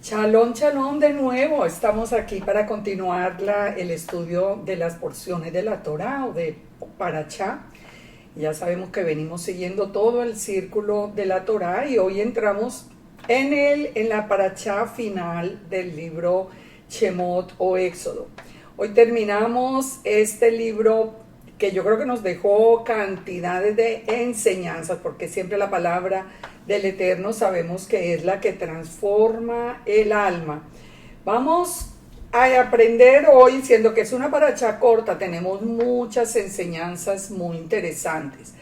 Shalom, shalom de nuevo. Estamos aquí para continuar el estudio de las porciones de la Torá o de Parachá. Ya sabemos que venimos siguiendo todo el círculo de la Torá y hoy entramos en la Parachá final del libro Shemot o Éxodo. Hoy terminamos este libro que yo creo que nos dejó cantidades de enseñanzas, porque siempre la palabra del Eterno sabemos que es la que transforma el alma. Vamos a aprender hoy, siendo que es una paracha corta, tenemos muchas enseñanzas muy interesantes.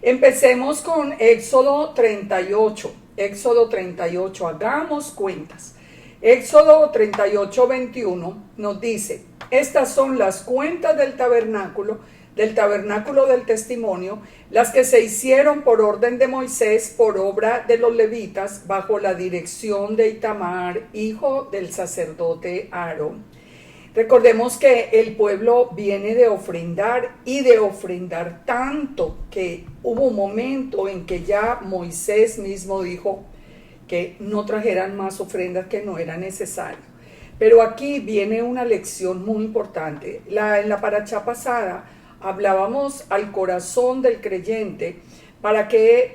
Empecemos con Éxodo 38. Éxodo 38, hagamos cuentas. Éxodo 38, 21 nos dice: estas son las cuentas del tabernáculo del testimonio, las que se hicieron por orden de Moisés, por obra de los levitas, bajo la dirección de Itamar, hijo del sacerdote Aarón. Recordemos que el pueblo viene de ofrendar y de ofrendar tanto que hubo un momento en que ya Moisés mismo dijo que no trajeran más ofrendas, que no era necesario. Pero aquí viene una lección muy importante. En la paracha pasada hablábamos al corazón del creyente para que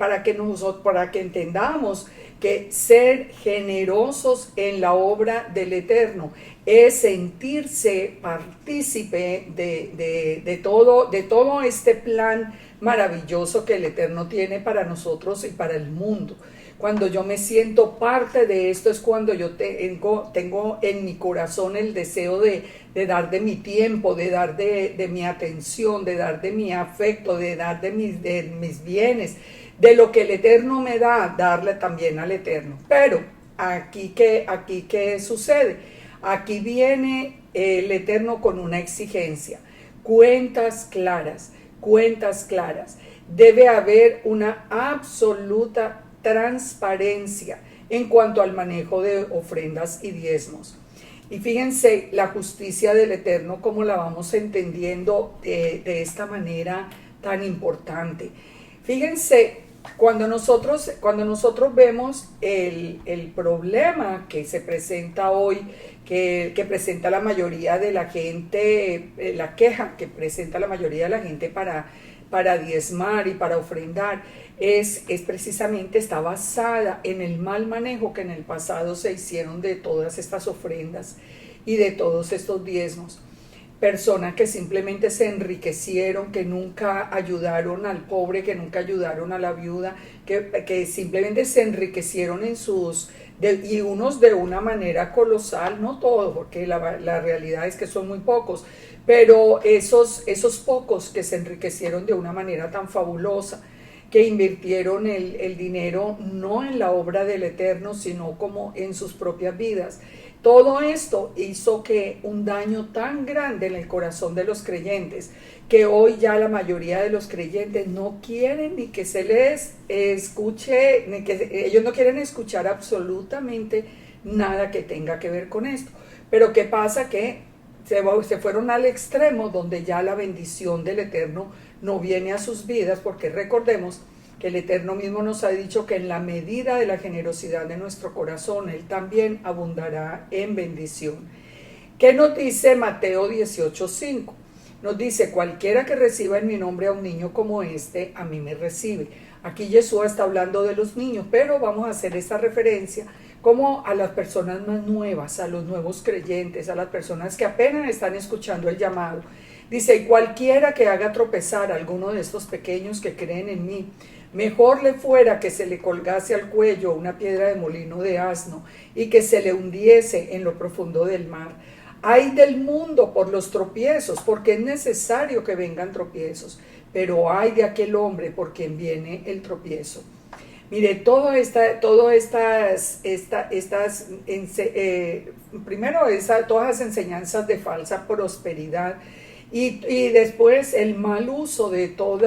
entendamos que ser generosos en la obra del Eterno es sentirse partícipe de todo este plan maravilloso que el Eterno tiene para nosotros y para el mundo. Cuando yo me siento parte de esto es cuando yo tengo en mi corazón el deseo de dar de mi tiempo, de dar de mi atención, de dar de mi afecto, de dar de mis bienes, de lo que el Eterno me da, darle también al Eterno. Pero aquí ¿qué sucede? Aquí viene el Eterno con una exigencia: cuentas claras, cuentas claras. Debe haber una absoluta transparencia en cuanto al manejo de ofrendas y diezmos. Y fíjense la justicia del Eterno, como la vamos entendiendo de esta manera tan importante. Fíjense, cuando nosotros vemos el problema que se presenta hoy, que presenta la mayoría de la gente, la queja que presenta la mayoría de la gente para diezmar y para ofrendar, es precisamente, está basada en el mal manejo que en el pasado se hicieron de todas estas ofrendas y de todos estos diezmos. Personas que simplemente se enriquecieron, que nunca ayudaron al pobre, que nunca ayudaron a la viuda, que simplemente se enriquecieron y unos de una manera colosal, no todos, porque la realidad es que son muy pocos, pero esos pocos que se enriquecieron de una manera tan fabulosa, que invirtieron el dinero no en la obra del Eterno, sino como en sus propias vidas. Todo esto hizo que un daño tan grande en el corazón de los creyentes, que hoy ya la mayoría de los creyentes no quieren ni que se les escuche, ni que ellos no quieren escuchar absolutamente nada que tenga que ver con esto. Pero ¿qué pasa? Que se fueron al extremo donde ya la bendición del Eterno no viene a sus vidas, porque recordemos que el Eterno mismo nos ha dicho que en la medida de la generosidad de nuestro corazón, Él también abundará en bendición. ¿Qué nos dice Mateo 18:5? Nos dice: cualquiera que reciba en mi nombre a un niño como este, a mí me recibe. Aquí Yeshua está hablando de los niños, pero vamos a hacer esta referencia como a las personas más nuevas, a los nuevos creyentes, a las personas que apenas están escuchando el llamado. Dice: y cualquiera que haga tropezar a alguno de estos pequeños que creen en mí, mejor le fuera que se le colgase al cuello una piedra de molino de asno y que se le hundiese en lo profundo del mar. Ay del mundo por los tropiezos, porque es necesario que vengan tropiezos, pero ay de aquel hombre por quien viene el tropiezo. Mire, todas las enseñanzas de falsa prosperidad y después el mal uso de todos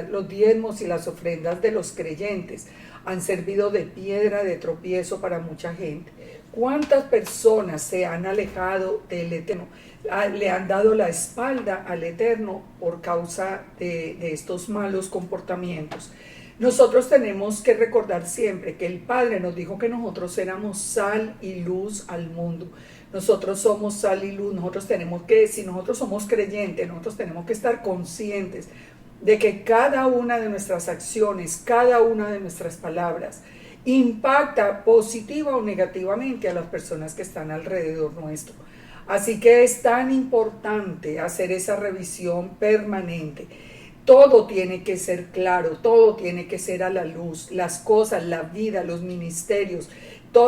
los diezmos y las ofrendas de los creyentes han servido de piedra de tropiezo para mucha gente. ¿Cuántas personas se han alejado del Eterno? Le han dado la espalda al Eterno por causa de estos malos comportamientos. Nosotros tenemos que recordar siempre que el Padre nos dijo que nosotros éramos sal y luz al mundo. Nosotros somos sal y luz, nosotros tenemos que, si nosotros somos creyentes, nosotros tenemos que estar conscientes de que cada una de nuestras acciones, cada una de nuestras palabras, impacta positiva o negativamente a las personas que están alrededor nuestro. Así que es tan importante hacer esa revisión permanente. Todo tiene que ser claro, todo tiene que ser a la luz, las cosas, la vida, los ministerios.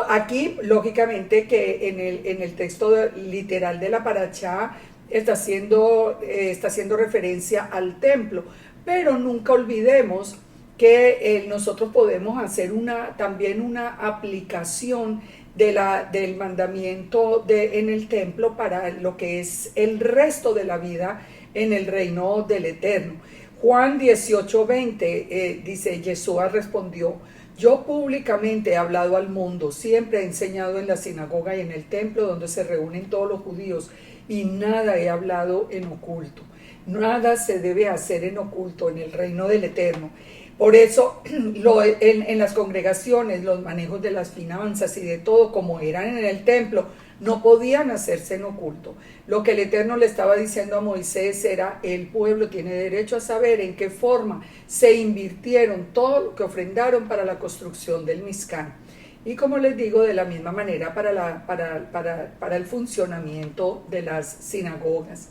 Aquí, lógicamente, que en el texto literal de la Parashá está haciendo referencia al templo, pero nunca olvidemos que nosotros podemos hacer también una aplicación del mandamiento en el templo para lo que es el resto de la vida en el reino del Eterno. Juan 18:20 dice, Yeshua respondió, yo públicamente he hablado al mundo, siempre he enseñado en la sinagoga y en el templo donde se reúnen todos los judíos, y nada he hablado en oculto. Nada se debe hacer en oculto en el reino del Eterno. Por eso en las congregaciones los manejos de las finanzas y de todo como eran en el templo no podían hacerse en oculto. Lo que el Eterno le estaba diciendo a Moisés era: el pueblo tiene derecho a saber en qué forma se invirtieron todo lo que ofrendaron para la construcción del Mizcán. Y como les digo, de la misma manera para el funcionamiento de las sinagogas.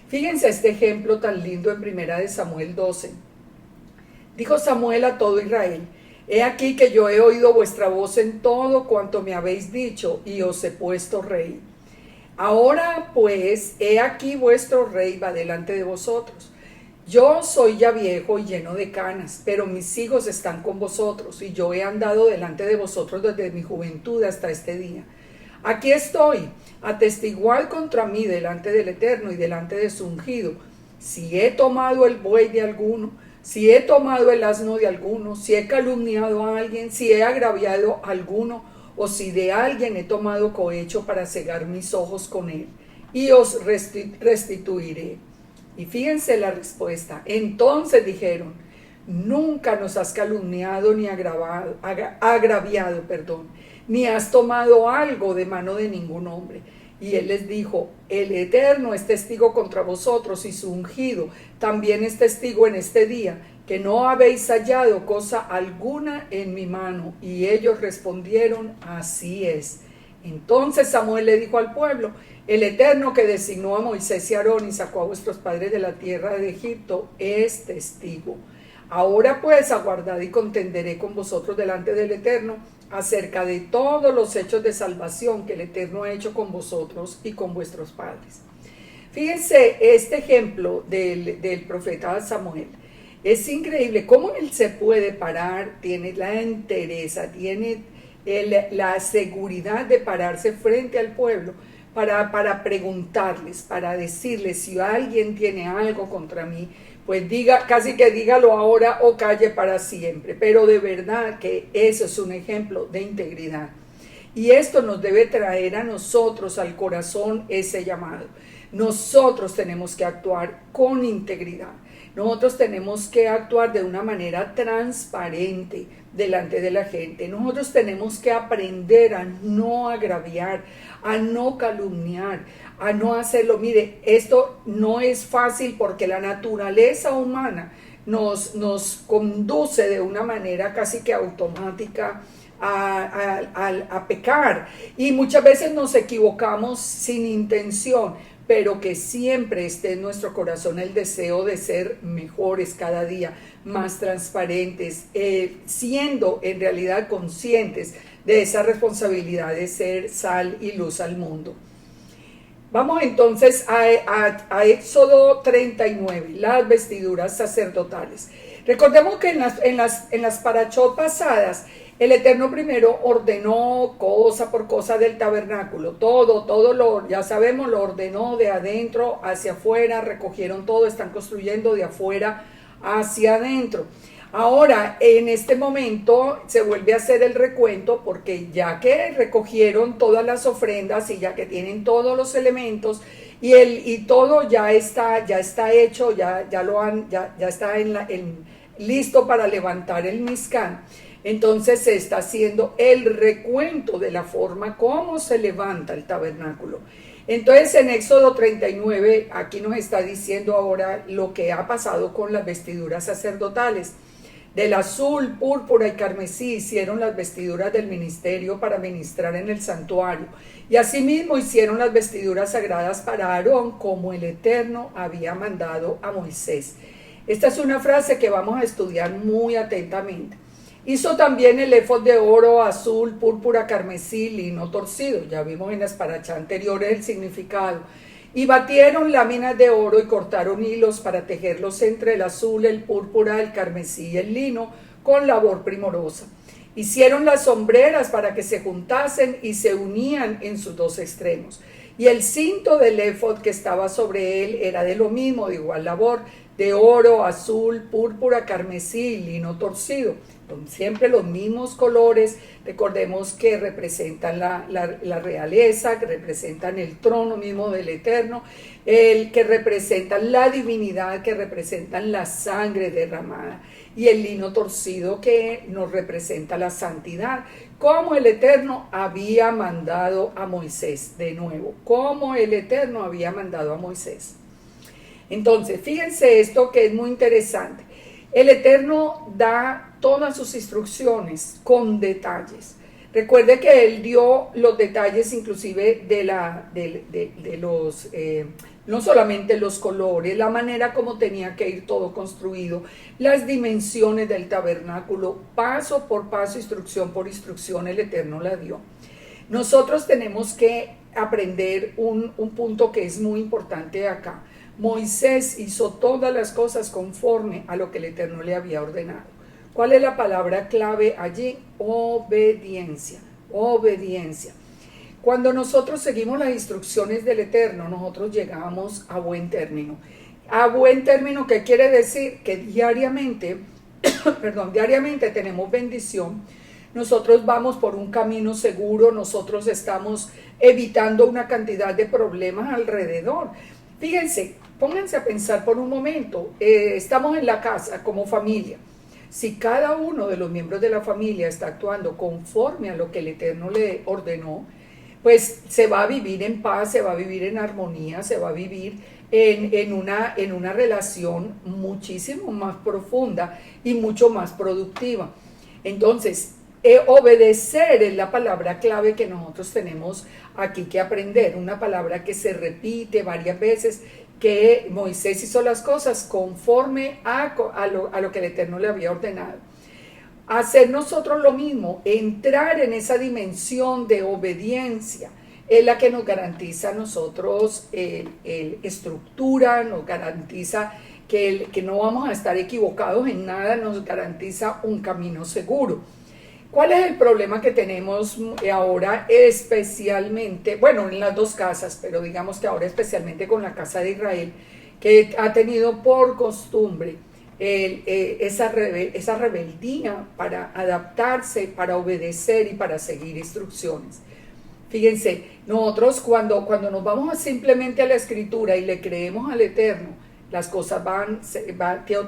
Fíjense este ejemplo tan lindo en 1 Samuel 12. Dijo Samuel a todo Israel: he aquí que yo he oído vuestra voz en todo cuanto me habéis dicho, y os he puesto rey. Ahora pues, he aquí vuestro rey va delante de vosotros. Yo soy ya viejo y lleno de canas, pero mis hijos están con vosotros, y yo he andado delante de vosotros desde mi juventud hasta este día. Aquí estoy, atestiguad contra mí delante del Eterno y delante de su ungido, si he tomado el buey de alguno, si he tomado el asno de alguno, si he calumniado a alguien, si he agraviado a alguno, o si de alguien he tomado cohecho para cegar mis ojos con él, y os restituiré. Y fíjense la respuesta. Entonces dijeron: nunca nos has calumniado ni agraviado, ni has tomado algo de mano de ningún hombre. Y él les dijo: el Eterno es testigo contra vosotros, y su ungido también es testigo en este día, que no habéis hallado cosa alguna en mi mano. Y ellos respondieron: así es. Entonces Samuel le dijo al pueblo: el Eterno que designó a Moisés y Aarón y sacó a vuestros padres de la tierra de Egipto es testigo. Ahora pues aguardad y contenderé con vosotros delante del Eterno acerca de todos los hechos de salvación que el Eterno ha hecho con vosotros y con vuestros padres. Fíjense este ejemplo del profeta Samuel. Es increíble cómo él se puede parar, tiene la entereza, tiene la seguridad de pararse frente al pueblo para preguntarles, para decirles: si alguien tiene algo contra mí, pues casi que dígalo ahora o calle para siempre. Pero de verdad que eso es un ejemplo de integridad. Y esto nos debe traer a nosotros al corazón ese llamado. Nosotros tenemos que actuar con integridad. Nosotros tenemos que actuar de una manera transparente delante de la gente. Nosotros tenemos que aprender a no agraviar, a no calumniar, a no hacerlo. Mire, esto no es fácil porque la naturaleza humana nos conduce de una manera casi que automática a pecar. Y muchas veces nos equivocamos sin intención, pero que siempre esté en nuestro corazón el deseo de ser mejores cada día, más transparentes, siendo en realidad conscientes de esa responsabilidad de ser sal y luz al mundo. Vamos entonces a Éxodo 39, las vestiduras sacerdotales. Recordemos que en las parashot pasadas, el Eterno primero ordenó cosa por cosa del tabernáculo, todo ya sabemos, lo ordenó de adentro hacia afuera, recogieron todo, están construyendo de afuera hacia adentro. Ahora, en este momento se vuelve a hacer el recuento, porque ya que recogieron todas las ofrendas y ya que tienen todos los elementos y todo ya está hecho, ya está en listo para levantar el Mizcán. Entonces se está haciendo el recuento de la forma como se levanta el tabernáculo. Entonces en Éxodo 39, aquí nos está diciendo ahora lo que ha pasado con las vestiduras sacerdotales. Del azul, púrpura y carmesí hicieron las vestiduras del ministerio para ministrar en el santuario. Y asimismo hicieron las vestiduras sagradas para Aarón, como el Eterno había mandado a Moisés. Esta es una frase que vamos a estudiar muy atentamente. Hizo también el éfod de oro, azul, púrpura, carmesí, lino torcido. Ya vimos en las parachá anteriores el significado. Y batieron láminas de oro y cortaron hilos para tejerlos entre el azul, el púrpura, el carmesí y el lino con labor primorosa. Hicieron las sombreras para que se juntasen y se unían en sus dos extremos. Y el cinto del éfod que estaba sobre él era de lo mismo, de igual labor, de oro, azul, púrpura, carmesí y lino torcido. Siempre los mismos colores. Recordemos que representan la realeza, que representan el trono mismo del Eterno, el que representan la divinidad, que representan la sangre derramada, y el lino torcido que nos representa la santidad, como el Eterno había mandado a Moisés. De nuevo, como el Eterno había mandado a Moisés. Entonces, fíjense esto que es muy interesante. El Eterno da todas sus instrucciones con detalles. Recuerde que Él dio los detalles inclusive de los, no solamente los colores, la manera como tenía que ir todo construido, las dimensiones del tabernáculo, paso por paso, instrucción por instrucción, el Eterno la dio. Nosotros tenemos que aprender un punto que es muy importante acá. Moisés hizo todas las cosas conforme a lo que el Eterno le había ordenado. ¿Cuál es la palabra clave allí? Obediencia, obediencia. Cuando nosotros seguimos las instrucciones del Eterno, nosotros llegamos a buen término. A buen término, ¿qué quiere decir? Que diariamente, diariamente tenemos bendición. Nosotros vamos por un camino seguro, nosotros estamos evitando una cantidad de problemas alrededor. Fíjense, pónganse a pensar por un momento, estamos en la casa como familia. Si cada uno de los miembros de la familia está actuando conforme a lo que el Eterno le ordenó, pues se va a vivir en paz, se va a vivir en armonía, se va a vivir en una relación muchísimo más profunda y mucho más productiva. Entonces, obedecer es la palabra clave que nosotros tenemos aquí que aprender, una palabra que se repite varias veces, que Moisés hizo las cosas conforme a lo que el Eterno le había ordenado. Hacer nosotros lo mismo, entrar en esa dimensión de obediencia, es la que nos garantiza a nosotros estructura, nos garantiza que no vamos a estar equivocados en nada, nos garantiza un camino seguro. ¿Cuál es el problema que tenemos ahora especialmente, bueno, en las dos casas, pero digamos que ahora especialmente con la casa de Israel, que ha tenido por costumbre esa rebeldía para adaptarse, para obedecer y para seguir instrucciones? Fíjense, nosotros cuando nos vamos simplemente a la Escritura y le creemos al Eterno, las cosas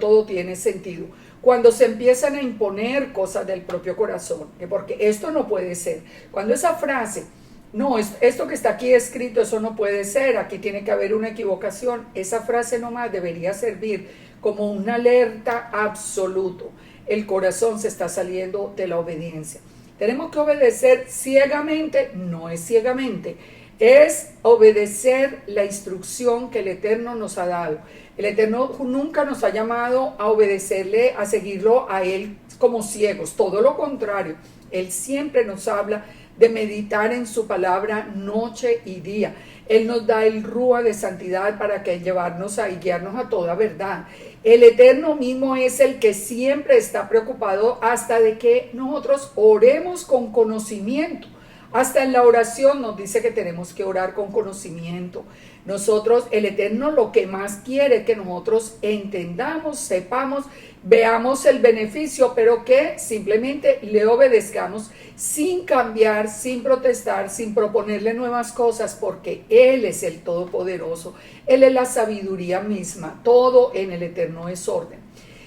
todo tiene sentido. Cuando se empiezan a imponer cosas del propio corazón, porque esto no puede ser. Cuando esa frase, no, esto que está aquí escrito, eso no puede ser, aquí tiene que haber una equivocación, esa frase nomás debería servir como una alerta absoluto. El corazón se está saliendo de la obediencia. Tenemos que obedecer ciegamente, no es ciegamente, es obedecer la instrucción que el Eterno nos ha dado. El Eterno nunca nos ha llamado a obedecerle, a seguirlo a Él como ciegos, todo lo contrario. Él siempre nos habla de meditar en su palabra noche y día. Él nos da el rúa de santidad para que llevarnos y guiarnos a toda verdad. El Eterno mismo es el que siempre está preocupado hasta de que nosotros oremos con conocimiento. Hasta en la oración nos dice que tenemos que orar con conocimiento. Nosotros, el Eterno lo que más quiere es que nosotros entendamos, sepamos, veamos el beneficio, pero que simplemente le obedezcamos sin cambiar, sin protestar, sin proponerle nuevas cosas, porque Él es el Todopoderoso. Él es la sabiduría misma. Todo en el Eterno es orden.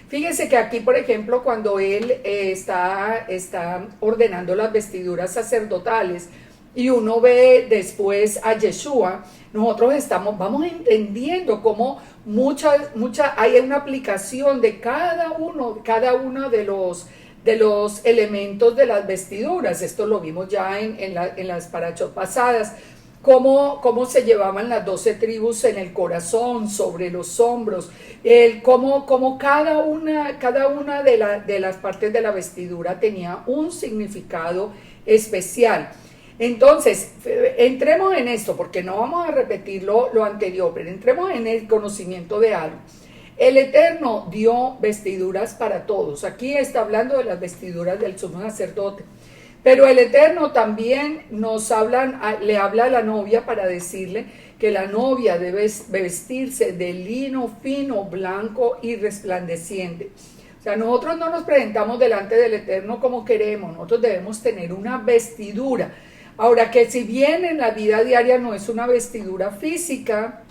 Fíjese que aquí, por ejemplo, cuando él está ordenando las vestiduras sacerdotales y uno ve después a Yeshua, nosotros vamos entendiendo cómo hay una aplicación de cada uno de los elementos de las vestiduras. Esto lo vimos ya en las parachot pasadas. Cómo se llevaban las 12 tribus en el corazón, sobre los hombros, cómo cada una de las partes de la vestidura tenía un significado especial. Entonces, entremos en esto, porque no vamos a repetir lo anterior, pero entremos en el conocimiento de algo. El Eterno dio vestiduras para todos. Aquí está hablando de las vestiduras del sumo sacerdote. Pero el Eterno también le habla a la novia para decirle que la novia debe vestirse de lino fino, blanco y resplandeciente. O sea, nosotros no nos presentamos delante del Eterno como queremos, nosotros debemos tener una vestidura. Ahora, que si bien en la vida diaria no es una vestidura física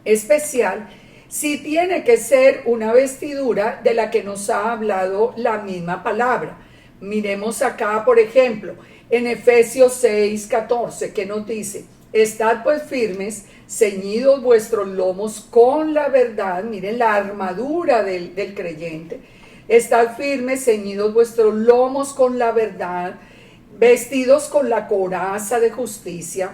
especial, sí tiene que ser una vestidura de la que nos ha hablado la misma palabra. Miremos acá, por ejemplo, en Efesios 6:14, que nos dice: estad pues firmes, ceñidos vuestros lomos con la verdad. Miren la armadura del creyente. Estad firmes, ceñidos vuestros lomos con la verdad, vestidos con la coraza de justicia,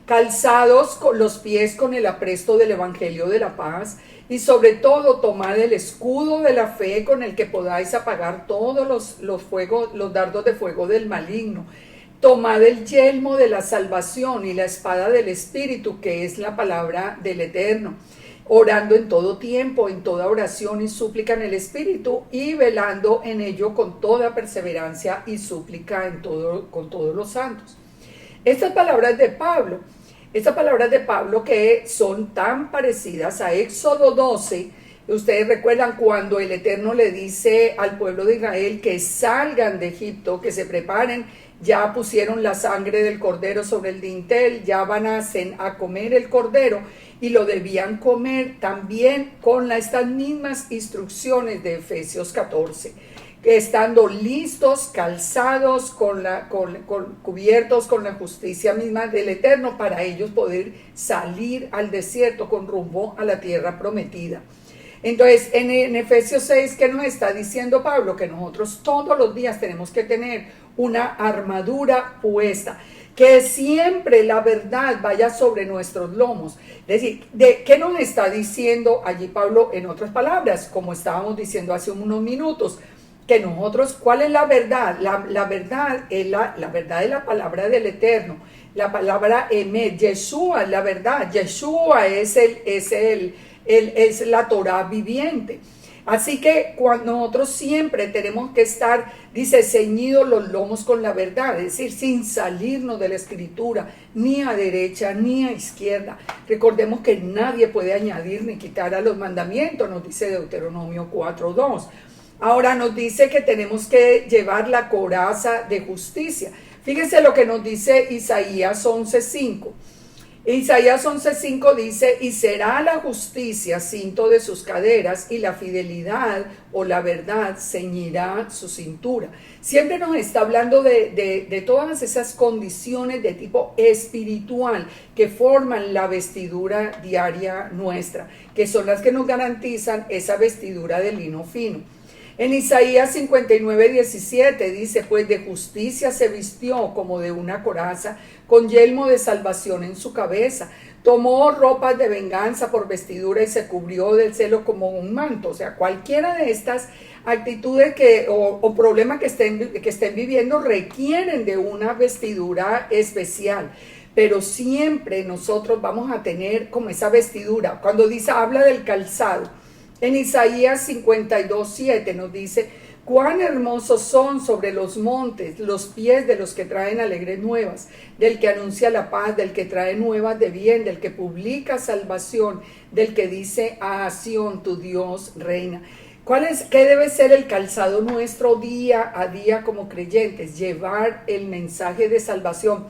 calzados con los pies con el apresto del evangelio de la paz, y sobre todo tomad el escudo de la fe con el que podáis apagar todos los dardos de fuego del maligno. Tomad el yelmo de la salvación y la espada del Espíritu, que es la palabra del Eterno, orando en todo tiempo, en toda oración y súplica en el Espíritu, y velando en ello con toda perseverancia y súplica con todos los santos. Estas palabras de Pablo que son tan parecidas a Éxodo 12, ustedes recuerdan cuando el Eterno le dice al pueblo de Israel que salgan de Egipto, que se preparen, ya pusieron la sangre del cordero sobre el dintel, ya van a comer el cordero, y lo debían comer también con estas mismas instrucciones de Efesios 14. Estando listos, calzados, cubiertos con la justicia misma del Eterno, para ellos poder salir al desierto con rumbo a la tierra prometida. Entonces, en Efesios 6, ¿qué nos está diciendo Pablo? Que nosotros todos los días tenemos que tener una armadura puesta, que siempre la verdad vaya sobre nuestros lomos. Es decir, ¿qué nos está diciendo allí Pablo en otras palabras? Como estábamos diciendo hace unos minutos, que nosotros, ¿cuál es la verdad? La verdad es la verdad de la palabra del Eterno, la palabra Emet. Yeshua es la verdad, Yeshua es la Torah viviente. Así que cuando nosotros siempre tenemos que estar, dice, ceñidos los lomos con la verdad, es decir, sin salirnos de la escritura, ni a derecha ni a izquierda. Recordemos que nadie puede añadir ni quitar a los mandamientos, nos dice Deuteronomio 4:2. Ahora nos dice que tenemos que llevar la coraza de justicia. Fíjense lo que nos dice Isaías 11:5. Isaías 11:5 dice: y será la justicia cinto de sus caderas, y la fidelidad o la verdad ceñirá su cintura. Siempre nos está hablando de todas esas condiciones de tipo espiritual que forman la vestidura diaria nuestra, que son las que nos garantizan esa vestidura de lino fino. En Isaías 59:17 dice: pues de justicia se vistió como de una coraza, con yelmo de salvación en su cabeza. Tomó ropas de venganza por vestidura y se cubrió del celo como un manto. O sea, cualquiera de estas actitudes o problemas que estén viviendo requieren de una vestidura especial. Pero siempre nosotros vamos a tener como esa vestidura. Cuando habla del calzado, en Isaías 52:7 nos dice: cuán hermosos son sobre los montes los pies de los que traen alegres nuevas, del que anuncia la paz, del que trae nuevas de bien, del que publica salvación, del que dice: a Sión tu Dios reina. ¿Qué debe ser el calzado nuestro día a día como creyentes? Llevar el mensaje de salvación.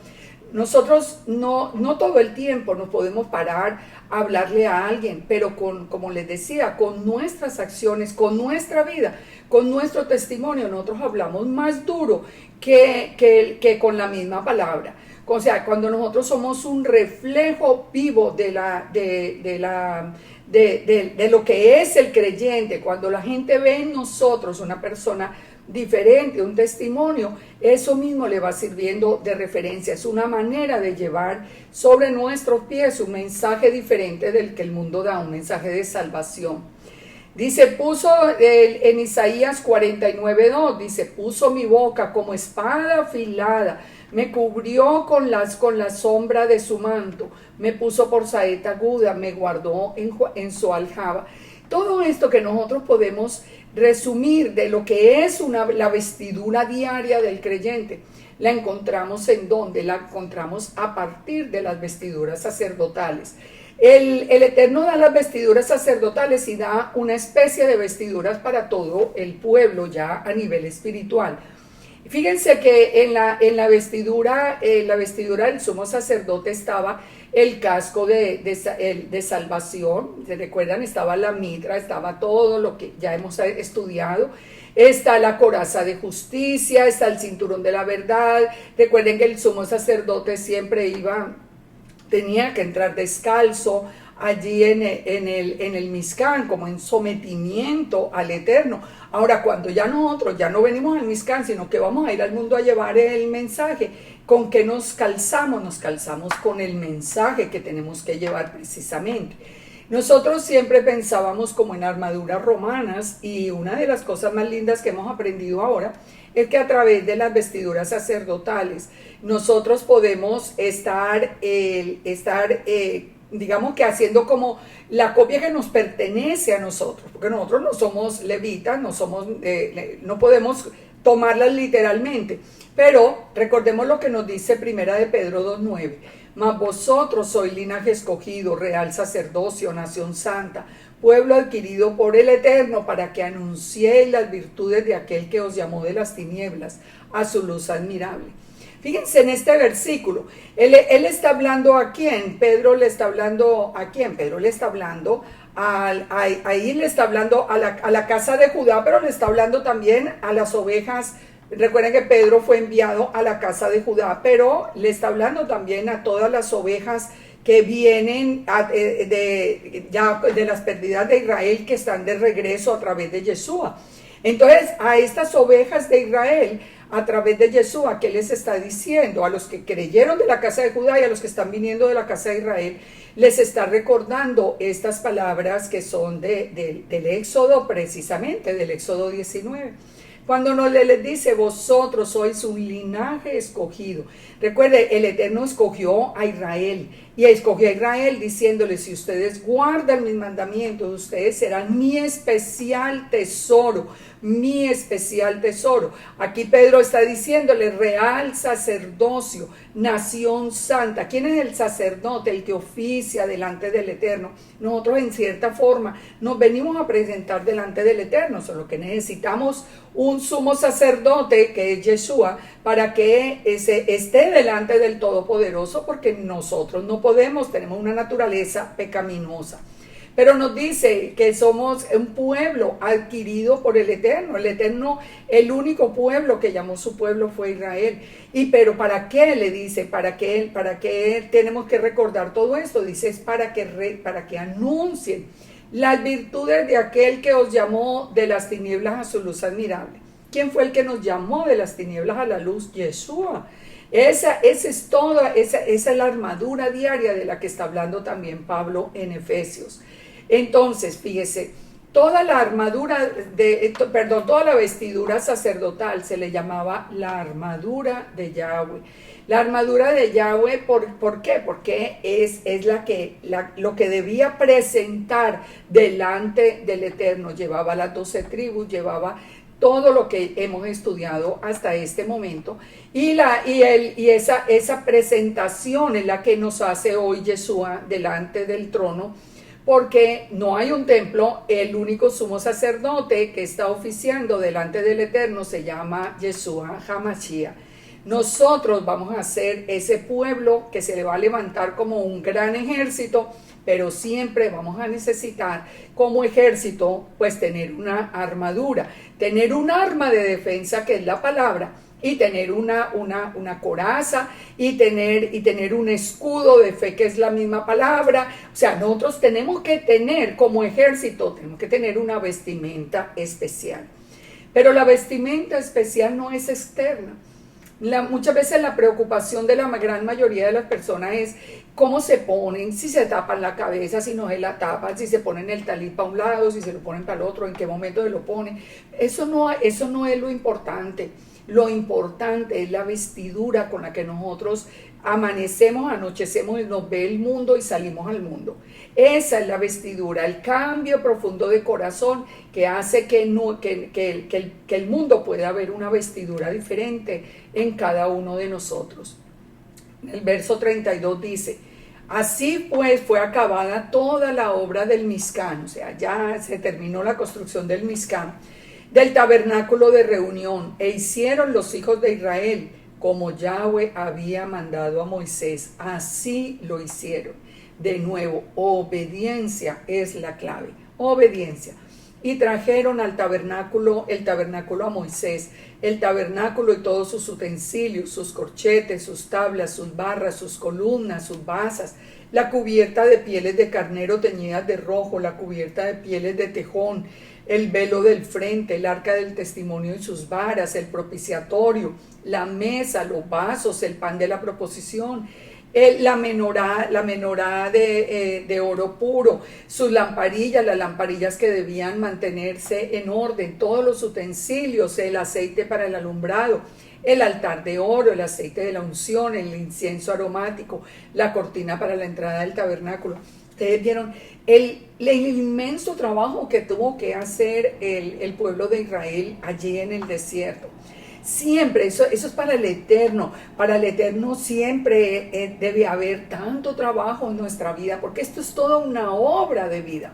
Nosotros no todo el tiempo nos podemos parar a hablarle a alguien, pero como les decía, con nuestras acciones, con nuestra vida, con nuestro testimonio, nosotros hablamos más duro que con la misma palabra. O sea, cuando nosotros somos un reflejo vivo de lo que es el creyente, cuando la gente ve en nosotros una persona diferente, un testimonio, eso mismo le va sirviendo de referencia. Es una manera de llevar sobre nuestros pies un mensaje diferente del que el mundo da, un mensaje de salvación. Dice, puso en Isaías 49:2, dice, puso mi boca como espada afilada, me cubrió con la sombra de su manto, me puso por saeta aguda, me guardó en su aljaba. Todo esto que nosotros podemos resumir de lo que es la vestidura diaria del creyente, la encontramos ¿en dónde? La encontramos a partir de las vestiduras sacerdotales. El Eterno da las vestiduras sacerdotales y da una especie de vestiduras para todo el pueblo ya a nivel espiritual. Fíjense que en la vestidura del sumo sacerdote estaba el casco de salvación, ¿se recuerdan? Estaba la mitra, estaba todo lo que ya hemos estudiado, está la coraza de justicia, está el cinturón de la verdad. Recuerden que el sumo sacerdote siempre tenía que entrar descalzo allí en el Mizcán, como en sometimiento al Eterno. Ahora, cuando ya nosotros ya no venimos al Mizcán, sino que vamos a ir al mundo a llevar el mensaje, ¿con qué nos calzamos? Nos calzamos con el mensaje que tenemos que llevar precisamente. Nosotros siempre pensábamos como en armaduras romanas, y una de las cosas más lindas que hemos aprendido ahora es que a través de las vestiduras sacerdotales nosotros podemos estar digamos que haciendo como la copia que nos pertenece a nosotros, porque nosotros no somos levitas, no podemos tomarlas literalmente, pero recordemos lo que nos dice Primera de Pedro 2:9, mas vosotros sois linaje escogido, real sacerdocio, nación santa, pueblo adquirido por el Eterno, para que anunciéis las virtudes de aquel que os llamó de las tinieblas a su luz admirable. Fíjense en este versículo, él está hablando a quién. Pedro le está hablando a quién. Pedro le está hablando ahí le está hablando a la casa de Judá, pero le está hablando también a las ovejas. Recuerden que Pedro fue enviado a la casa de Judá, pero le está hablando también a todas las ovejas que vienen de las pérdidas de Israel, que están de regreso a través de Yeshua. Entonces, a estas ovejas de Israel, a través de Yeshua, ¿qué les está diciendo? A los que creyeron de la casa de Judá y a los que están viniendo de la casa de Israel, les está recordando estas palabras que son del Éxodo, precisamente, del Éxodo 19. Cuando les dice, vosotros sois un linaje escogido. Recuerde, el Eterno escogió a Israel, y escogió a Israel diciéndole, si ustedes guardan mis mandamientos, ustedes serán mi especial tesoro, mi especial tesoro. Aquí Pedro está diciéndole, real sacerdocio, nación santa. ¿Quién es el sacerdote? El que oficia delante del Eterno. Nosotros en cierta forma nos venimos a presentar delante del Eterno, solo que necesitamos un sumo sacerdote que es Yeshua, para que esté delante del Todopoderoso, porque nosotros no podemos, tenemos una naturaleza pecaminosa. Pero nos dice que somos un pueblo adquirido por el Eterno. El Eterno, el único pueblo que llamó su pueblo fue Israel. Pero ¿para qué? Le dice, ¿para qué tenemos que recordar todo esto? Dice, es para que anuncien las virtudes de aquel que os llamó de las tinieblas a su luz admirable. ¿Quién fue el que nos llamó de las tinieblas a la luz? Yeshua. Esa es la armadura diaria de la que está hablando también Pablo en Efesios. Entonces, fíjese, toda la vestidura sacerdotal se le llamaba la armadura de Yahweh. La armadura de Yahweh, ¿por qué? Porque es lo que debía presentar delante del Eterno. Llevaba las 12 tribus, llevaba todo lo que hemos estudiado hasta este momento, y esa presentación es la que nos hace hoy Yeshua delante del trono, porque no hay un templo. El único sumo sacerdote que está oficiando delante del Eterno se llama Yeshua HaMashiach. Nosotros vamos a ser ese pueblo que se le va a levantar como un gran ejército, pero siempre vamos a necesitar como ejército pues tener una armadura, tener un arma de defensa que es la palabra, y tener una coraza y tener un escudo de fe que es la misma palabra. O sea, nosotros tenemos que tener como ejército, tenemos que tener una vestimenta especial. Pero la vestimenta especial no es externa. Muchas veces la preocupación de la gran mayoría de las personas es cómo se ponen, si se tapan la cabeza, si no se la tapan, si se ponen el talit para un lado, si se lo ponen para el otro, en qué momento se lo ponen. Eso no es lo importante. Lo importante es la vestidura con la que nosotros amanecemos, anochecemos y nos ve el mundo y salimos al mundo. Esa es la vestidura, el cambio profundo de corazón que hace que el mundo pueda ver una vestidura diferente en cada uno de nosotros. El verso 32 dice: así pues fue acabada toda la obra del Mizcán, o sea, ya se terminó la construcción del Mizcán, del tabernáculo de reunión, e hicieron los hijos de Israel como Yahweh había mandado a Moisés, así lo hicieron. De nuevo, obediencia es la clave, obediencia. Y trajeron al tabernáculo, el tabernáculo a Moisés, el tabernáculo y todos sus utensilios, sus corchetes, sus tablas, sus barras, sus columnas, sus basas, la cubierta de pieles de carnero teñidas de rojo, la cubierta de pieles de tejón, el velo del frente, el arca del testimonio y sus varas, el propiciatorio, la mesa, los vasos, el pan de la proposición, la menorá de oro puro, sus lamparillas, las lamparillas que debían mantenerse en orden, todos los utensilios, el aceite para el alumbrado, el altar de oro, el aceite de la unción, el incienso aromático, la cortina para la entrada del tabernáculo. Ustedes vieron el inmenso trabajo que tuvo que hacer el pueblo de Israel allí en el desierto. Siempre, eso es para el Eterno siempre debe haber tanto trabajo en nuestra vida, porque esto es toda una obra de vida.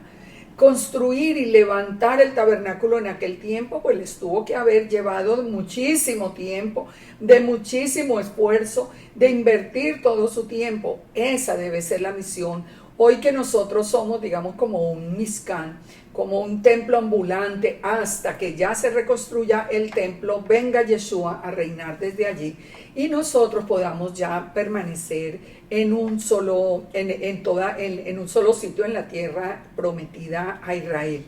Construir y levantar el tabernáculo en aquel tiempo, pues les tuvo que haber llevado muchísimo tiempo, de muchísimo esfuerzo, de invertir todo su tiempo. Esa debe ser la misión. Hoy que nosotros somos, digamos, como un Mizcán, como un templo ambulante, hasta que ya se reconstruya el templo, venga Yeshua a reinar desde allí y nosotros podamos ya permanecer en un solo sitio en la tierra prometida a Israel.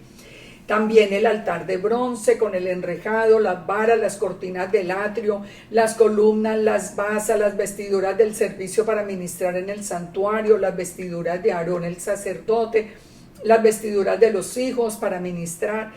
También el altar de bronce con el enrejado, las varas, las cortinas del atrio, las columnas, las basas, las vestiduras del servicio para ministrar en el santuario, las vestiduras de Aarón el sacerdote, las vestiduras de los hijos para ministrar.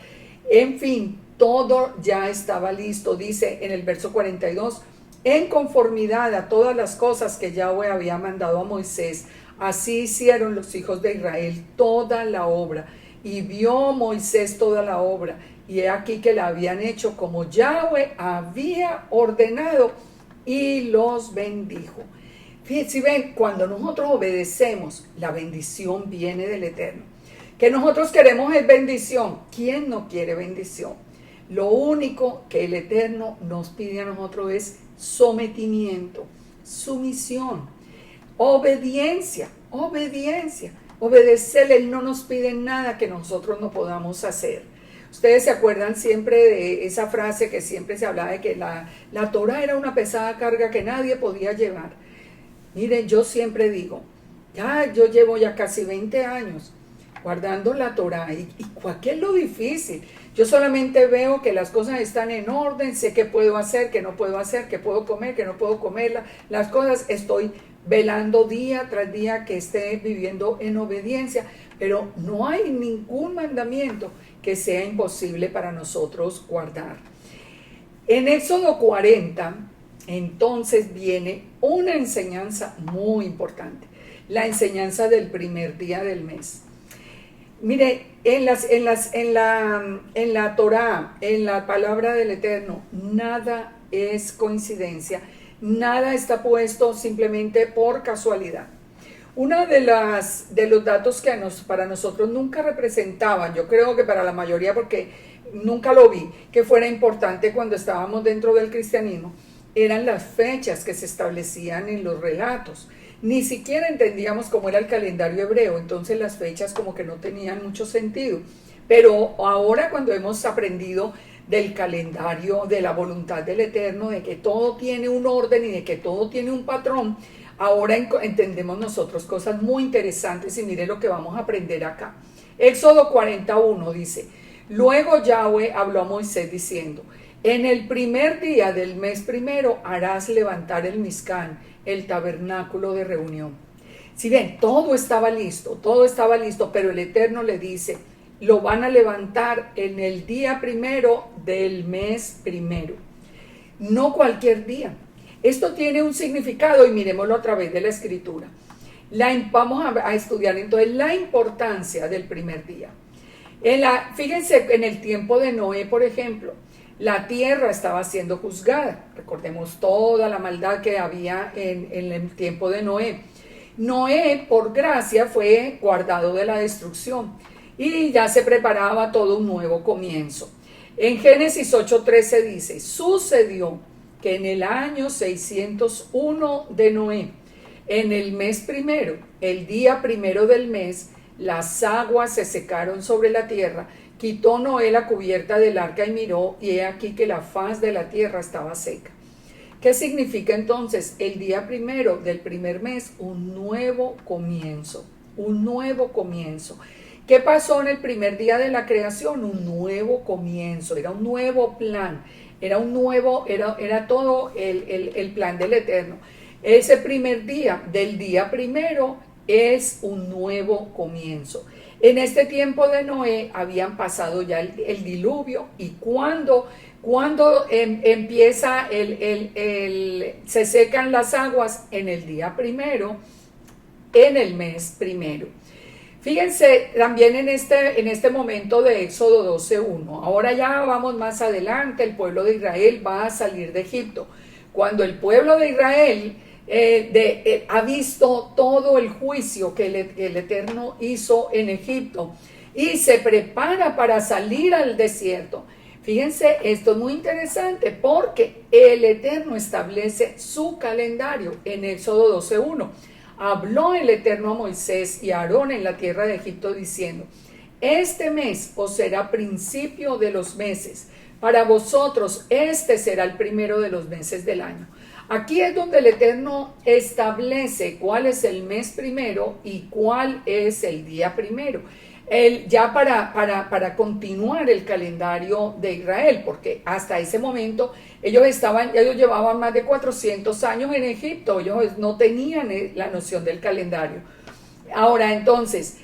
En fin, todo ya estaba listo, dice en el verso 42, en conformidad a todas las cosas que Yahweh había mandado a Moisés, así hicieron los hijos de Israel toda la obra. Y vio Moisés toda la obra, y he aquí que la habían hecho como Yahweh había ordenado, y los bendijo. Si ven, cuando nosotros obedecemos, la bendición viene del Eterno. Que nosotros queremos es bendición. ¿Quién no quiere bendición? Lo único que el Eterno nos pide a nosotros es sometimiento, sumisión, obediencia. Obedecerle, Él no nos pide nada que nosotros no podamos hacer. Ustedes se acuerdan siempre de esa frase que siempre se hablaba de que la Torah era una pesada carga que nadie podía llevar. Miren, yo siempre digo, yo llevo ya casi 20 años guardando la Torah y ¿qué es lo difícil? Yo solamente veo que las cosas están en orden, sé qué puedo hacer, qué no puedo hacer, qué puedo comer, qué no puedo comer, las cosas estoy velando día tras día que esté viviendo en obediencia, pero no hay ningún mandamiento que sea imposible para nosotros guardar. En Éxodo 40, entonces viene una enseñanza muy importante, la enseñanza del primer día del mes. Mire, en la Torá, en la palabra del Eterno, nada es coincidencia, nada está puesto simplemente por casualidad. Uno de los datos que para nosotros nunca representaban, yo creo que para la mayoría porque nunca lo vi, que fuera importante cuando estábamos dentro del cristianismo, eran las fechas que se establecían en los relatos. Ni siquiera entendíamos cómo era el calendario hebreo, entonces las fechas como que no tenían mucho sentido. Pero ahora cuando hemos aprendido del calendario, de la voluntad del Eterno, de que todo tiene un orden y de que todo tiene un patrón, ahora entendemos nosotros cosas muy interesantes y mire lo que vamos a aprender acá. Éxodo 41 dice, luego Yahweh habló a Moisés diciendo, en el primer día del mes primero harás levantar el Mizcán, el tabernáculo de reunión. Si bien todo estaba listo, pero el Eterno le dice, lo van a levantar en el día primero del mes primero. No cualquier día. Esto tiene un significado y miremoslo a través de la escritura. Vamos a estudiar entonces la importancia del primer día. Fíjense, en el tiempo de Noé, por ejemplo, la tierra estaba siendo juzgada. Recordemos toda la maldad que había en el tiempo de Noé. Noé, por gracia, fue guardado de la destrucción y ya se preparaba todo un nuevo comienzo. En Génesis 8:13 dice, sucedió que en el año 601 de Noé, en el mes primero, el día primero del mes, las aguas se secaron sobre la tierra. Quitó Noé la cubierta del arca y miró, y he aquí que la faz de la tierra estaba seca. ¿Qué significa entonces el día primero del primer mes? Un nuevo comienzo, un nuevo comienzo. ¿Qué pasó en el primer día de la creación? Un nuevo comienzo, era un nuevo plan, era todo el plan del Eterno. Ese primer día, del día primero, es un nuevo comienzo. En este tiempo de Noé habían pasado ya el diluvio, y cuando empieza se secan las aguas en el día primero, en el mes primero. Fíjense también en este momento de Éxodo 12:1. Ahora ya vamos más adelante, el pueblo de Israel va a salir de Egipto. Cuando el pueblo de Israel ha visto todo el juicio que el Eterno hizo en Egipto y se prepara para salir al desierto. Fíjense, esto es muy interesante porque el Eterno establece su calendario en Éxodo 12:1. Habló el Eterno a Moisés y a Aarón en la tierra de Egipto diciendo, este mes os será principio de los meses, para vosotros este será el primero de los meses del año. Aquí es donde el Eterno establece cuál es el mes primero y cuál es el día primero. Ya para continuar el calendario de Israel, porque hasta ese momento ellos llevaban más de 400 años en Egipto, ellos no tenían la noción del calendario. Ahora entonces,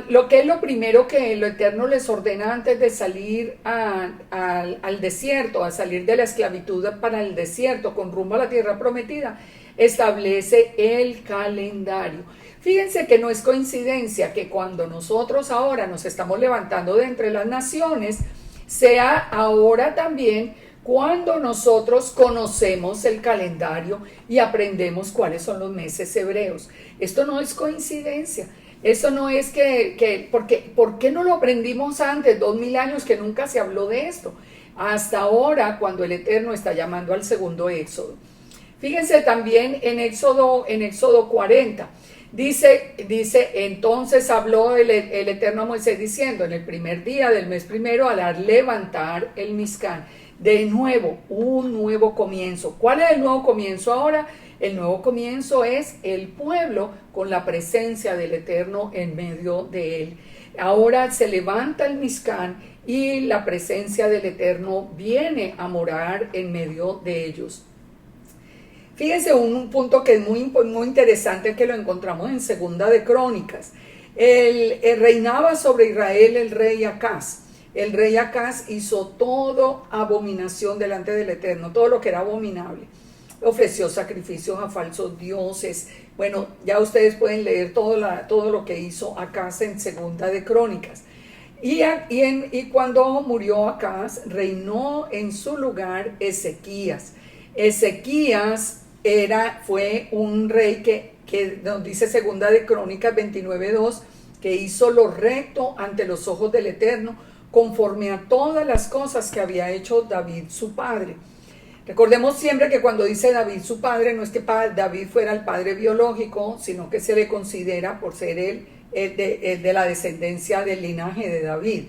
lo que es lo primero que el Eterno les ordena antes de salir al desierto, a salir de la esclavitud para el desierto con rumbo a la tierra prometida, establece el calendario. Fíjense que no es coincidencia que cuando nosotros ahora nos estamos levantando de entre las naciones, sea ahora también cuando nosotros conocemos el calendario y aprendemos cuáles son los meses hebreos. Esto no es coincidencia. Eso no es ¿por qué no lo aprendimos antes, 2000 años que nunca se habló de esto? Hasta ahora, cuando el Eterno está llamando al segundo Éxodo. Fíjense también en Éxodo 40. Dice, entonces habló el Eterno a Moisés diciendo, en el primer día del mes primero, al levantar el Mizcán. De nuevo, un nuevo comienzo. ¿Cuál es el nuevo comienzo ahora? El nuevo comienzo es el pueblo con la presencia del Eterno en medio de él. Ahora se levanta el Mizcán y la presencia del Eterno viene a morar en medio de ellos. Fíjense un punto que es muy interesante, que lo encontramos en Segunda de Crónicas. Reinaba sobre Israel el rey Acaz. El rey Acaz hizo todo abominación delante del Eterno, todo lo que era abominable. Ofreció sacrificios a falsos dioses. Bueno, ya ustedes pueden leer todo lo que hizo Acaz en Segunda de Crónicas. Y cuando murió Acaz, reinó en su lugar Ezequías. Ezequías fue un rey que nos dice Segunda de Crónicas 29:2, que hizo lo recto ante los ojos del Eterno, conforme a todas las cosas que había hecho David su padre. Recordemos siempre que cuando dice David su padre, no es que David fuera el padre biológico, sino que se le considera por ser él el de la descendencia del linaje de David.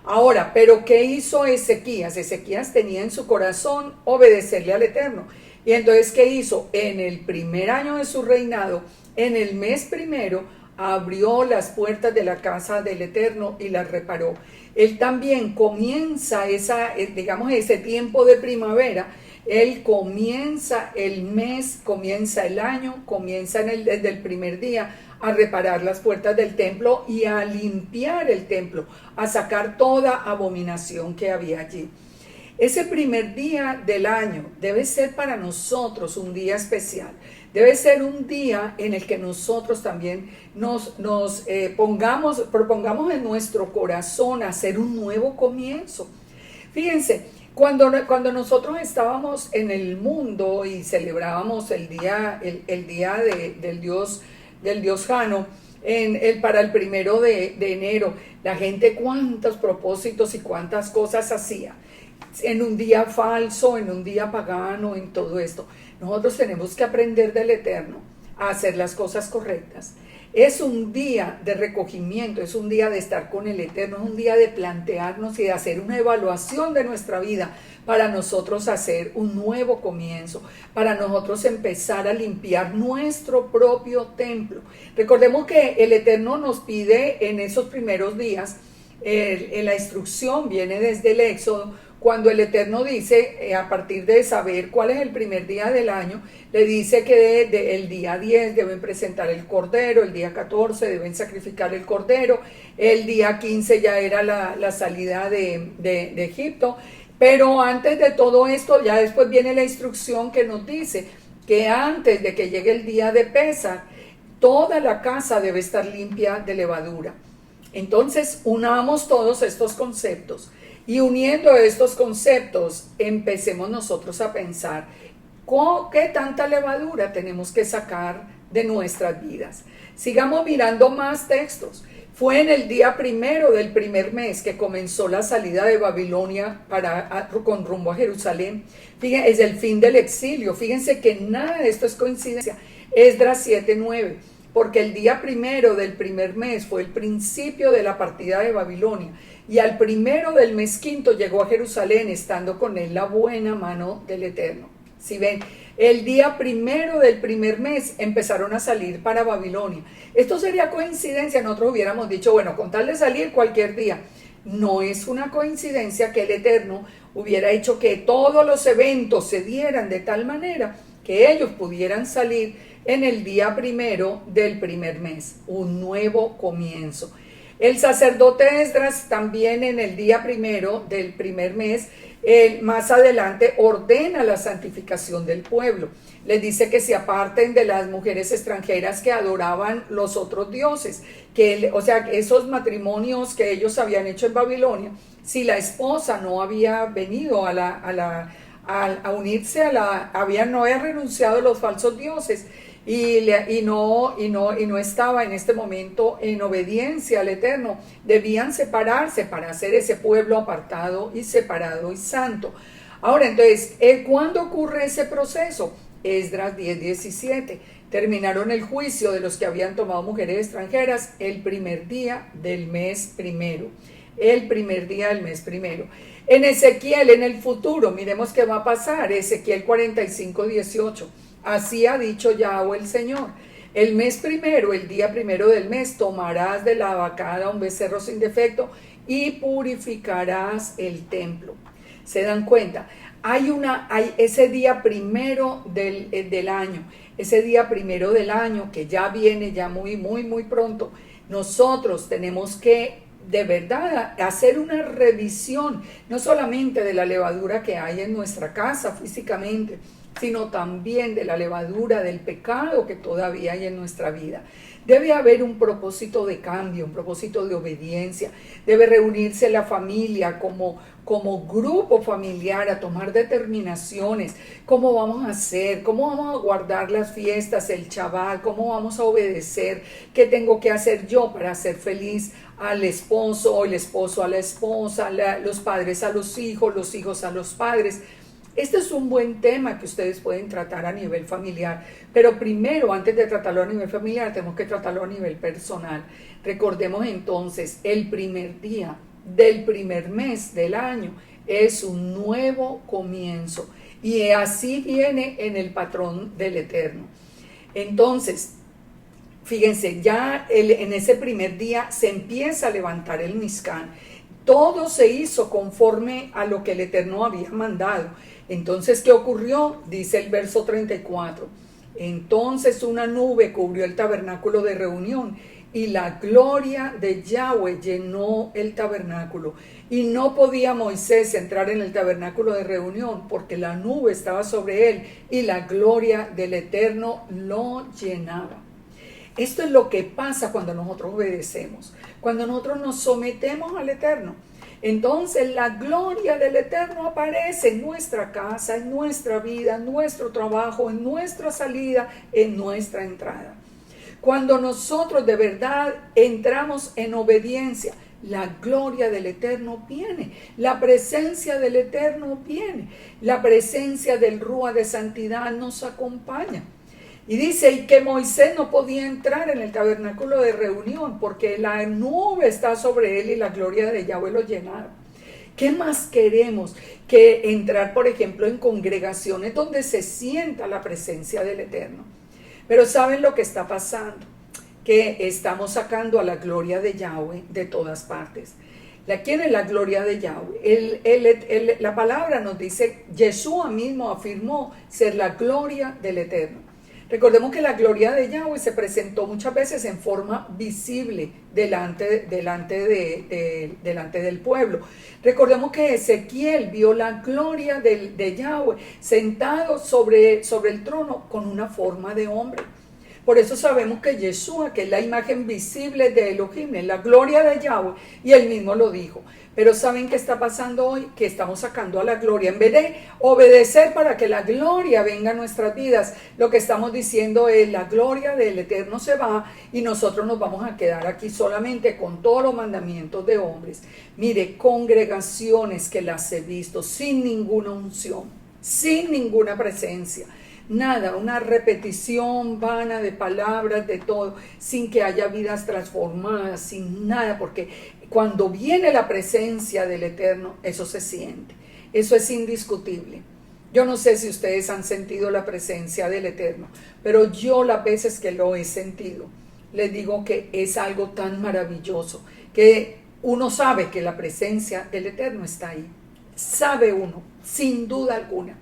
Ahora, pero ¿qué hizo Ezequías? Ezequías tenía en su corazón obedecerle al Eterno. Y entonces, ¿qué hizo? En el primer año de su reinado, en el mes primero, abrió las puertas de la casa del Eterno y las reparó. Él también comienza ese tiempo de primavera. Él comienza el mes, comienza el año, comienza desde el primer día a reparar las puertas del templo y a limpiar el templo, a sacar toda abominación que había allí. Ese primer día del año debe ser para nosotros un día especial. Debe ser un día en el que nosotros también propongamos en nuestro corazón hacer un nuevo comienzo. Fíjense, cuando nosotros estábamos en el mundo y celebrábamos el día del Dios Jano, para el 1 de enero, la gente cuántos propósitos y cuántas cosas hacía. En un día falso, en un día pagano, en todo esto. Nosotros tenemos que aprender del Eterno a hacer las cosas correctas. Es un día de recogimiento, es un día de estar con el Eterno, es un día de plantearnos y de hacer una evaluación de nuestra vida para nosotros hacer un nuevo comienzo, para nosotros empezar a limpiar nuestro propio templo. Recordemos que el Eterno nos pide en esos primeros días, en la instrucción viene desde el Éxodo, cuando el Eterno dice, a partir de saber cuál es el primer día del año, le dice que el día 10 deben presentar el cordero, el día 14 deben sacrificar el cordero, el día 15 ya era la salida de Egipto, pero antes de todo esto, ya después viene la instrucción que nos dice que antes de que llegue el día de Pesaj, toda la casa debe estar limpia de levadura. Entonces, unamos todos estos conceptos. Y uniendo estos conceptos, empecemos nosotros a pensar qué tanta levadura tenemos que sacar de nuestras vidas. Sigamos mirando más textos. Fue en el día primero del primer mes que comenzó la salida de Babilonia con rumbo a Jerusalén. Fíjense, es el fin del exilio. Fíjense que nada de esto es coincidencia. Esdras 7:9. Porque el día primero del primer mes fue el principio de la partida de Babilonia, y al primero del mes quinto llegó a Jerusalén, estando con él la buena mano del Eterno. Si ven, el día primero del primer mes empezaron a salir para Babilonia. Esto sería coincidencia, nosotros hubiéramos dicho, bueno, con tal de salir cualquier día. No es una coincidencia que el Eterno hubiera hecho que todos los eventos se dieran de tal manera que ellos pudieran salir en el día primero del primer mes, un nuevo comienzo. El sacerdote Esdras también en el día primero del primer mes, más adelante ordena la santificación del pueblo. Les dice que se aparten de las mujeres extranjeras que adoraban los otros dioses, o sea, esos matrimonios que ellos habían hecho en Babilonia, si la esposa no había venido a unirse no había renunciado a los falsos dioses, y no estaba en este momento en obediencia al Eterno, debían separarse para hacer ese pueblo apartado y separado y santo. Ahora, entonces, ¿cuándo ocurre ese proceso? Esdras 10:17. Terminaron el juicio de los que habían tomado mujeres extranjeras el primer día del mes primero. El primer día del mes primero. En Ezequiel, en el futuro, miremos qué va a pasar. Ezequiel 45:18. Así ha dicho Yahweh el Señor. El mes primero, el día primero del mes, tomarás de la vacada un becerro sin defecto y purificarás el templo. ¿Se dan cuenta? Hay ese día primero del año, ese día primero del año que ya viene ya muy, muy, muy pronto. Nosotros tenemos que de verdad hacer una revisión, no solamente de la levadura que hay en nuestra casa físicamente, sino también de la levadura del pecado que todavía hay en nuestra vida. Debe haber un propósito de cambio, un propósito de obediencia. Debe reunirse la familia como grupo familiar a tomar determinaciones. ¿Cómo vamos a hacer? ¿Cómo vamos a guardar las fiestas, el Shabbat? ¿Cómo vamos a obedecer? ¿Qué tengo que hacer yo para hacer feliz al esposo, o el esposo a la esposa, los padres a los hijos a los padres? Este es un buen tema que ustedes pueden tratar a nivel familiar, pero primero, antes de tratarlo a nivel familiar, tenemos que tratarlo a nivel personal. Recordemos entonces, el primer día del primer mes del año es un nuevo comienzo y así viene en el patrón del Eterno. Entonces, fíjense, ya en ese primer día se empieza a levantar el Mizcán. Todo se hizo conforme a lo que el Eterno había mandado. Entonces, ¿qué ocurrió? Dice el verso 34. Entonces una nube cubrió el tabernáculo de reunión y la gloria de Yahweh llenó el tabernáculo. Y no podía Moisés entrar en el tabernáculo de reunión porque la nube estaba sobre él y la gloria del Eterno lo llenaba. Esto es lo que pasa cuando nosotros obedecemos, cuando nosotros nos sometemos al Eterno. Entonces la gloria del Eterno aparece en nuestra casa, en nuestra vida, en nuestro trabajo, en nuestra salida, en nuestra entrada. Cuando nosotros de verdad entramos en obediencia, la gloria del Eterno viene, la presencia del Eterno viene, la presencia del Rúa de santidad nos acompaña. Y dice, y que Moisés no podía entrar en el tabernáculo de reunión porque la nube está sobre él y la gloria de Yahweh lo llenaba. ¿Qué más queremos que entrar, por ejemplo, en congregaciones donde se sienta la presencia del Eterno? Pero ¿saben lo que está pasando? Que estamos sacando a la gloria de Yahweh de todas partes. ¿Quién es la gloria de Yahweh? La palabra nos dice, Yeshua mismo afirmó ser la gloria del Eterno. Recordemos que la gloria de Yahweh se presentó muchas veces en forma visible delante del pueblo. Recordemos que Ezequiel vio la gloria de Yahweh sentado sobre el trono con una forma de hombre. Por eso sabemos que Yeshua, que es la imagen visible de Elohim, es la gloria de Yahweh, y él mismo lo dijo. Pero ¿saben qué está pasando hoy? Que estamos sacando a la gloria. En vez de obedecer para que la gloria venga a nuestras vidas, lo que estamos diciendo es la gloria del Eterno se va y nosotros nos vamos a quedar aquí solamente con todos los mandamientos de hombres. Mire, congregaciones que las he visto sin ninguna unción, sin ninguna presencia. Nada, una repetición vana de palabras, de todo, sin que haya vidas transformadas, sin nada, porque cuando viene la presencia del Eterno, eso se siente, eso es indiscutible. Yo no sé si ustedes han sentido la presencia del Eterno, pero yo las veces que lo he sentido, les digo que es algo tan maravilloso, que uno sabe que la presencia del Eterno está ahí, sabe uno, sin duda alguna.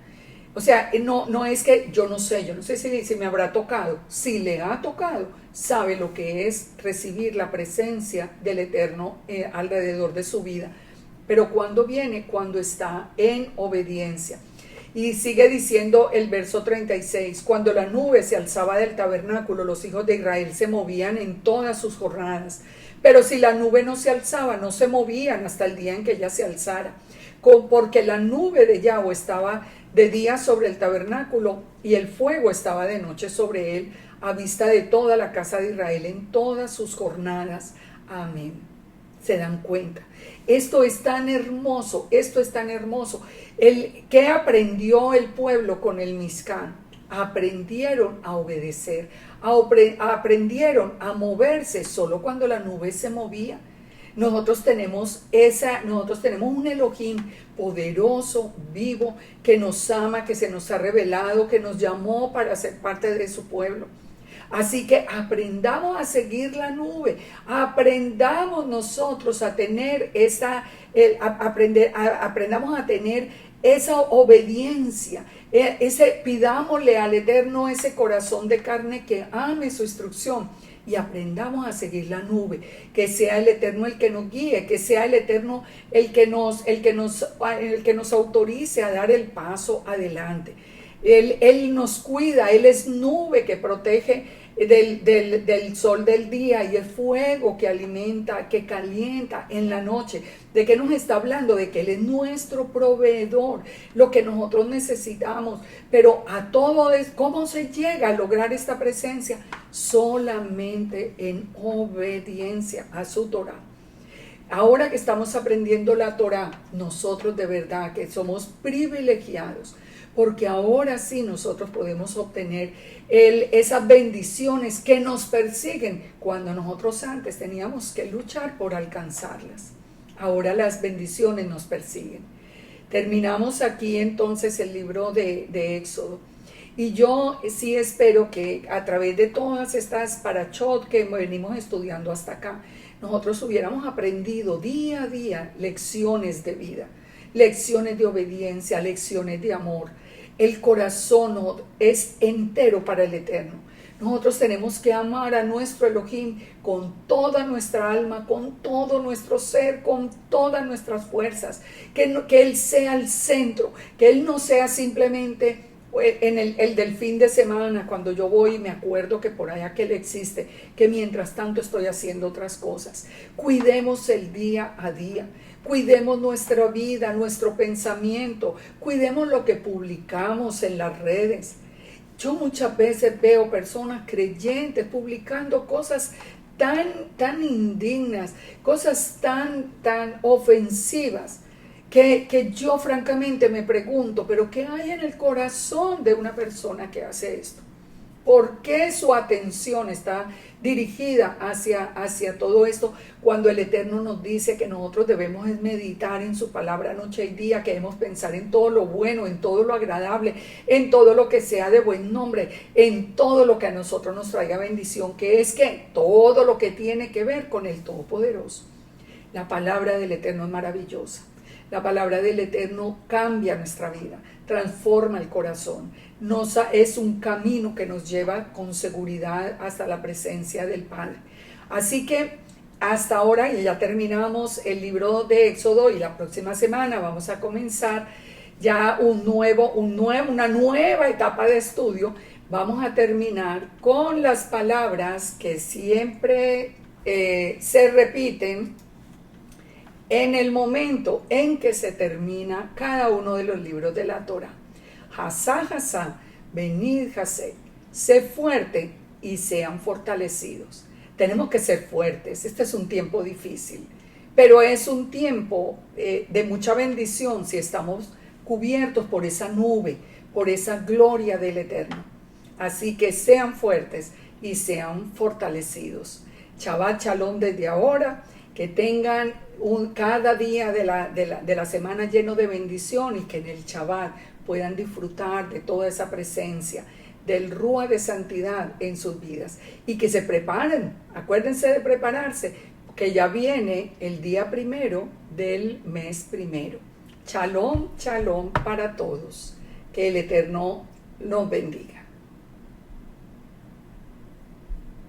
O sea, no es que yo no sé si me habrá tocado. Si le ha tocado, sabe lo que es recibir la presencia del Eterno alrededor de su vida. Pero ¿cuándo viene? Cuando está en obediencia. Y sigue diciendo el verso 36, cuando la nube se alzaba del tabernáculo, los hijos de Israel se movían en todas sus jornadas. Pero si la nube no se alzaba, no se movían hasta el día en que ella se alzara. Porque la nube de Yahweh estaba de día sobre el tabernáculo y el fuego estaba de noche sobre él, a vista de toda la casa de Israel en todas sus jornadas. Amén. ¿Se dan cuenta? Esto es tan hermoso, esto es tan hermoso. ¿Qué aprendió el pueblo con el Mizcán? Aprendieron a obedecer, aprendieron a moverse solo cuando la nube se movía. Nosotros tenemos un Elohim poderoso, vivo, que nos ama, que se nos ha revelado, que nos llamó para ser parte de su pueblo. Así que aprendamos a seguir la nube, aprendamos nosotros a tener aprendamos a tener esa obediencia, pidámosle al Eterno ese corazón de carne que ame su instrucción. Y aprendamos a seguir la nube, que sea el Eterno el que nos guíe, que sea el Eterno el que nos autorice a dar el paso adelante. Él nos cuida, Él es nube que protege del sol del día y el fuego que alimenta, que calienta en la noche. ¿De qué nos está hablando? De que Él es nuestro proveedor, lo que nosotros necesitamos. Pero a todo es ¿cómo se llega a lograr esta presencia? Solamente en obediencia a su Torah. Ahora que estamos aprendiendo la Torá, nosotros de verdad que somos privilegiados, porque ahora sí nosotros podemos obtener esas bendiciones que nos persiguen cuando nosotros antes teníamos que luchar por alcanzarlas. Ahora las bendiciones nos persiguen. Terminamos aquí entonces el libro de Éxodo. Y yo sí espero que a través de todas estas parashot que venimos estudiando hasta acá, nosotros hubiéramos aprendido día a día lecciones de vida, lecciones de obediencia, lecciones de amor. El corazón es entero para el Eterno. Nosotros tenemos que amar a nuestro Elohim con toda nuestra alma, con todo nuestro ser, con todas nuestras fuerzas. Que Él sea el centro, que Él no sea simplemente en el del fin de semana, cuando yo voy y me acuerdo que por allá que Él existe, que mientras tanto estoy haciendo otras cosas. Cuidemos el día a día. Cuidemos nuestra vida, nuestro pensamiento, cuidemos lo que publicamos en las redes. Yo muchas veces veo personas creyentes publicando cosas tan indignas, cosas tan ofensivas, que yo francamente me pregunto, pero ¿qué hay en el corazón de una persona que hace esto? ¿Por qué su atención está dirigida hacia todo esto cuando el Eterno nos dice que nosotros debemos meditar en su palabra noche y día, que debemos pensar en todo lo bueno, en todo lo agradable, en todo lo que sea de buen nombre, en todo lo que a nosotros nos traiga bendición, que es que todo lo que tiene que ver con el Todopoderoso? La palabra del Eterno es maravillosa. La palabra del Eterno cambia nuestra vida, transforma el corazón. Es un camino que nos lleva con seguridad hasta la presencia del Padre. Así que hasta ahora ya terminamos el libro de Éxodo y la próxima semana vamos a comenzar ya una nueva etapa de estudio. Vamos a terminar con las palabras que siempre se repiten en el momento en que se termina cada uno de los libros de la Torá. Hasá, hasá, venid hasé, sé fuerte y sean fortalecidos. Tenemos que ser fuertes. Este es un tiempo difícil, pero es un tiempo de mucha bendición si estamos cubiertos por esa nube, por esa gloria del Eterno. Así que sean fuertes y sean fortalecidos. Shabbat shalom desde ahora. Que tengan cada día de la semana lleno de bendición y que en el Shabbat puedan disfrutar de toda esa presencia, del Rúa de santidad en sus vidas. Y que se preparen, acuérdense de prepararse, que ya viene el día primero del mes primero. Shalom, shalom para todos. Que el Eterno nos bendiga.